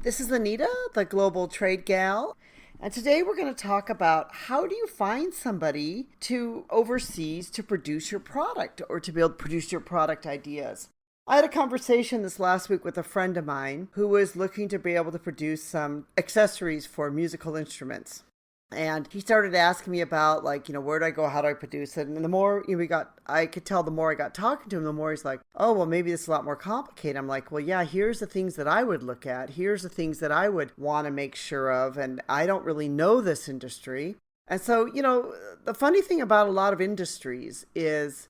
This is Anita, the Global Trade Gal, and today we're going to talk about how do you find somebody to overseas to produce your product or to be able to produce your product ideas. I had a conversation this last week with a friend of mine who was looking to be able to produce some accessories for musical instruments. And he started asking me about, where do I go? How do I produce it? And the more I could tell the more I got talking to him, the more he's like, oh, well, maybe this is a lot more complicated. I'm like, well, yeah, here's the things that I would look at. Here's the things that I would want to make sure of. And I don't really know this industry. And so, the funny thing about a lot of industries is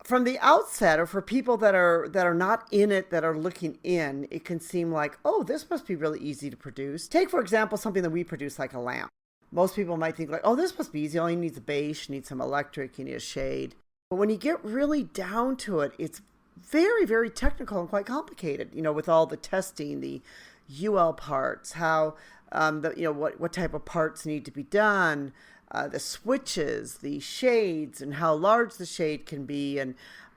from the outset, or for people that are not in it, that are looking in, it can seem like, oh, this must be really easy to produce. Take, for example, something that we produce like a lamp. Most people might think like, oh, this must be easy. All you need is a base, you need some electric, you need a shade. But when you get really down to it, it's very, very technical and quite complicated, with all the testing, the UL parts, how, what type of parts need to be done, the switches, the shades, and how large the shade can be, and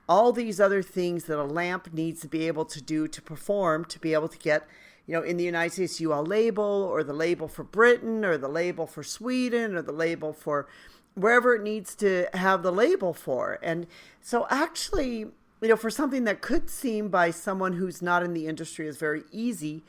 all these other things that a lamp needs to be able to do to perform, to be able to get in the United States, UL label, or the label for Britain, or the label for Sweden, or the label for wherever it needs to have the label for. And so actually, for something that could seem by someone who's not in the industry as very easy,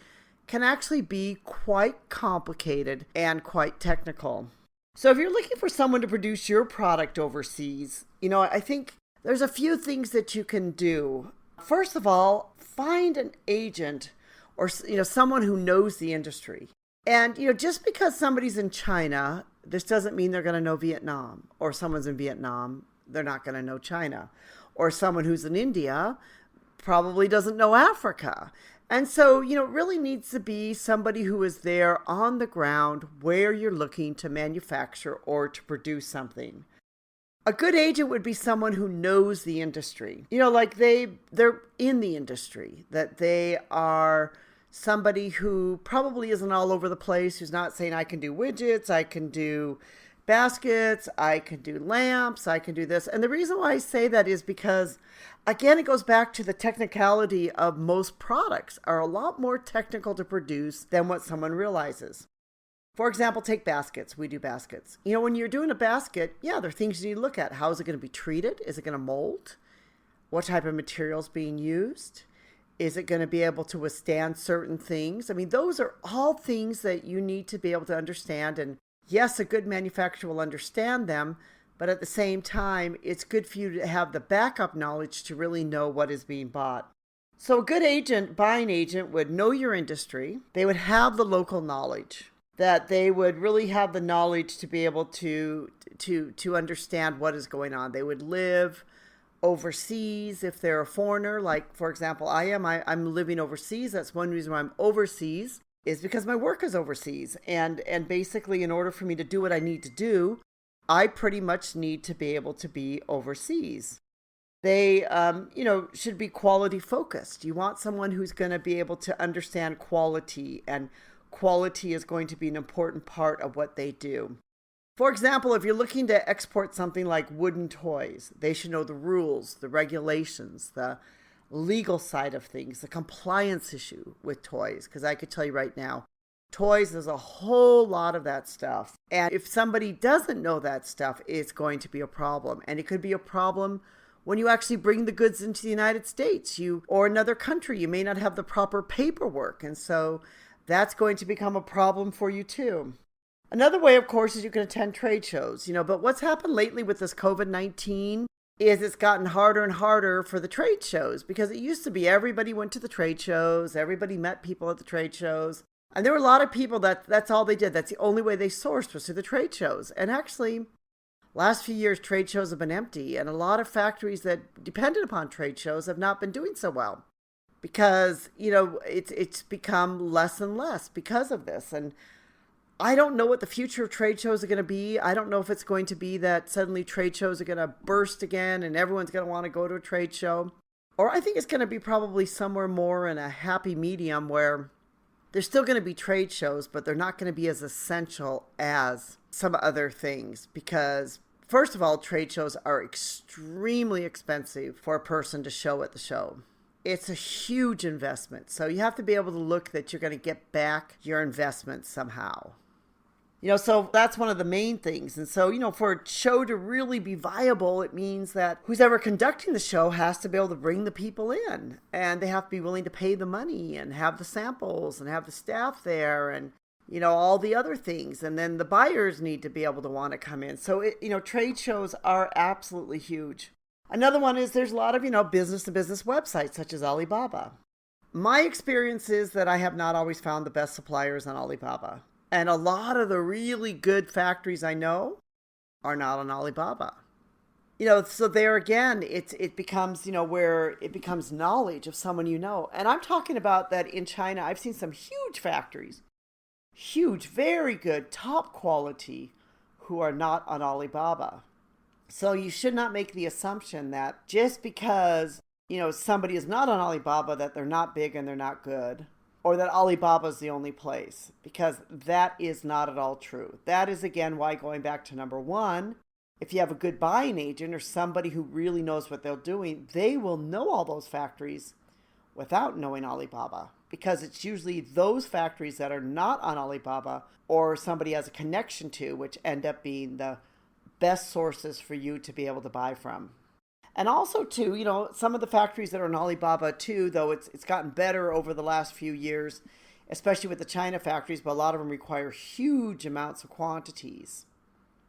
can actually be quite complicated and quite technical. So if you're looking for someone to produce your product overseas, I think there's a few things that you can do. First of all, find an agent or someone who knows the industry. And just because somebody's in China, this doesn't mean they're going to know Vietnam, or someone's in Vietnam, they're not going to know China, or someone who's in India probably doesn't know Africa. And so, it really needs to be somebody who is there on the ground where you're looking to manufacture or to produce something. A good agent would be someone who knows the industry. They're in the industry, that they are somebody who probably isn't all over the place, who's not saying, I can do widgets, I can do baskets, I can do lamps, I can do this. And the reason why I say that is because, again, it goes back to the technicality of most products are a lot more technical to produce than what someone realizes. For example, take baskets. We do baskets. When you're doing a basket, there are things you need to look at. How is it going to be treated? Is it going to mold? What type of material is being used? Is it going to be able to withstand certain things? Those are all things that you need to be able to understand. And yes, a good manufacturer will understand them, but at the same time, it's good for you to have the backup knowledge to really know what is being bought. So a good buying agent would know your industry. They would have the local knowledge, that they would really have the knowledge to be able to understand what is going on. They would live overseas if they're a foreigner. Like, for example, I'm living overseas. That's one reason why I'm overseas, is because my work is overseas. And basically, in order for me to do what I need to do, I pretty much need to be able to be overseas. They, should be quality focused. You want someone who's going to be able to understand quality, and quality is going to be an important part of what they do. For example, if you're looking to export something like wooden toys, they should know the rules, the regulations, the legal side of things, the compliance issue with toys. Because I could tell you right now, toys, there's a whole lot of that stuff. And if somebody doesn't know that stuff, it's going to be a problem. And it could be a problem when you actually bring the goods into the United States, or another country. You may not have the proper paperwork. And so that's going to become a problem for you too. Another way, of course, is you can attend trade shows, but what's happened lately with this COVID-19 is it's gotten harder and harder for the trade shows, because it used to be everybody went to the trade shows, everybody met people at the trade shows, and there were a lot of people that's all they did. That's the only way they sourced, was through the trade shows. And actually, last few years, trade shows have been empty, and a lot of factories that depended upon trade shows have not been doing so well, because, it's become less and less because of this. And I don't know what the future of trade shows are going to be. I don't know if it's going to be that suddenly trade shows are going to burst again and everyone's going to want to go to a trade show. Or I think it's going to be probably somewhere more in a happy medium where there's still going to be trade shows, but they're not going to be as essential as some other things. Because first of all, trade shows are extremely expensive for a person to show at the show. it's a huge investment. So you have to be able to look that you're going to get back your investment somehow. So that's one of the main things. And so, for a show to really be viable, it means that who's ever conducting the show has to be able to bring the people in, and they have to be willing to pay the money and have the samples and have the staff there and, all the other things. And then the buyers need to be able to want to come in. So, trade shows are absolutely huge. Another one is there's a lot of, business to business websites such as Alibaba. My experience is that I have not always found the best suppliers on Alibaba. And a lot of the really good factories I know are not on Alibaba. So there again, it becomes, where it becomes knowledge of someone And I'm talking about that in China. I've seen some huge factories, huge, very good, top quality, who are not on Alibaba. So you should not make the assumption that just because, somebody is not on Alibaba, that they're not big and they're not good. Or that Alibaba is the only place, because that is not at all true. That is, again, why going back to number one, if you have a good buying agent or somebody who really knows what they're doing, they will know all those factories without knowing Alibaba, because it's usually those factories that are not on Alibaba or somebody has a connection to, which end up being the best sources for you to be able to buy from. And also, too, some of the factories that are in Alibaba, too, though it's gotten better over the last few years, especially with the China factories, but a lot of them require huge amounts of quantities.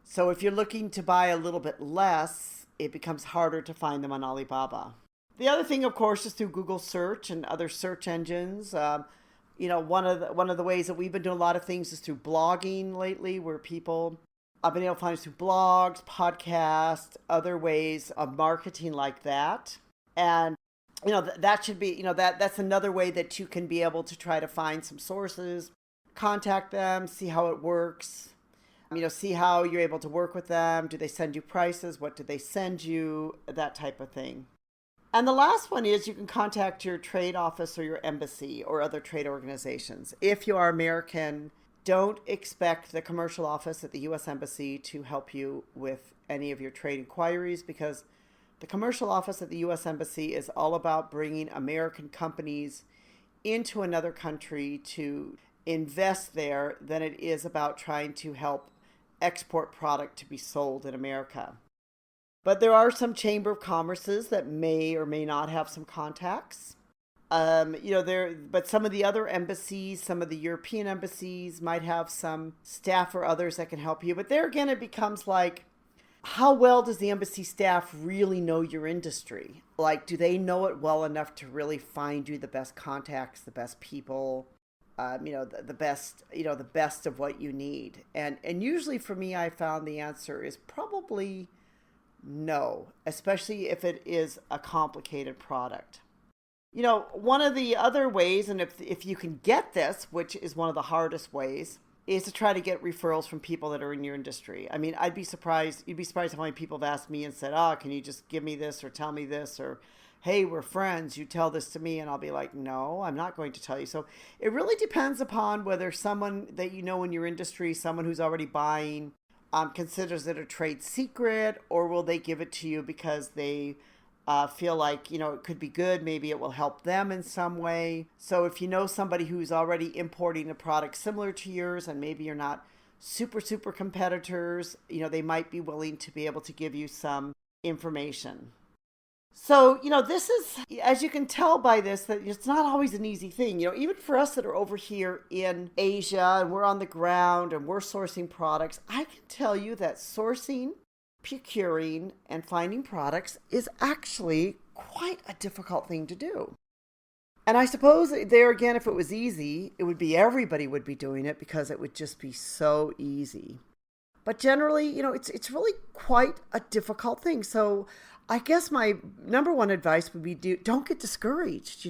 So if you're looking to buy a little bit less, it becomes harder to find them on Alibaba. The other thing, of course, is through Google search and other search engines. One of the ways that we've been doing a lot of things is through blogging lately, where people I've been able to find us through blogs, podcasts, other ways of marketing like that. And, that should be, that's another way that you can be able to try to find some sources, contact them, see how it works, see how you're able to work with them. Do they send you prices? What do they send you? That type of thing. And the last one is you can contact your trade office or your embassy or other trade organizations. If you are American, don't expect the commercial office at the U.S. Embassy to help you with any of your trade inquiries, because the commercial office at the U.S. Embassy is all about bringing American companies into another country to invest there than it is about trying to help export product to be sold in America. But there are some Chamber of Commerces that may or may not have some contacts. But some of the other embassies, some of the European embassies might have some staff or others that can help you. But there again, it becomes like, how well does the embassy staff really know your industry? Like, do they know it well enough to really find you the best contacts, the best people, the best of what you need? And usually for me, I found the answer is probably no, especially if it is a complicated product. One of the other ways, and if you can get this, which is one of the hardest ways, is to try to get referrals from people that are in your industry. I mean, you'd be surprised how many people have asked me and said, can you just give me this or tell me this, or, hey, we're friends, you tell this to me, and I'll be like, no, I'm not going to tell you. So it really depends upon whether someone that you know in your industry, someone who's already buying, considers it a trade secret, or will they give it to you because they feel like, it could be good. Maybe it will help them in some way. So if you know somebody who's already importing a product similar to yours, and maybe you're not super competitors, they might be willing to be able to give you some information. So, this is, as you can tell by this, that it's not always an easy thing. Even for us that are over here in Asia and we're on the ground and we're sourcing products, I can tell you that sourcing, procuring, and finding products is actually quite a difficult thing to do. And I suppose there again, if it was easy, everybody would be doing it because it would just be so easy. But generally, it's really quite a difficult thing. So I guess my number one advice would be don't get discouraged,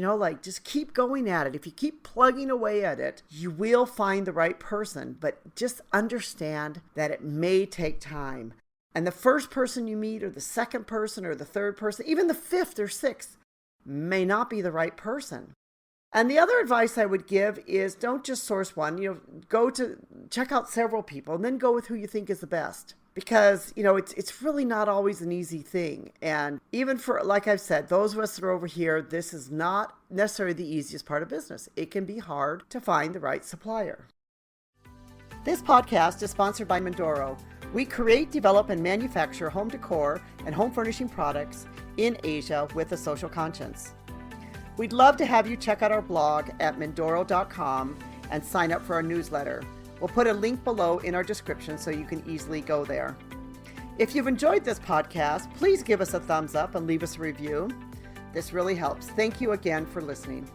just keep going at it. If you keep plugging away at it, you will find the right person, but just understand that it may take time. And the first person you meet, or the second person, or the third person, even the fifth or sixth, may not be the right person. And the other advice I would give is don't just source one, check out several people and then go with who you think is the best. because, it's really not always an easy thing. And even for, like I've said, those of us that are over here, this is not necessarily the easiest part of business. It can be hard to find the right supplier. This podcast is sponsored by Mondoro. We create, develop, and manufacture home decor and home furnishing products in Asia with a social conscience. We'd love to have you check out our blog at mondoro.com and sign up for our newsletter. We'll put a link below in our description so you can easily go there. If you've enjoyed this podcast, please give us a thumbs up and leave us a review. This really helps. Thank you again for listening.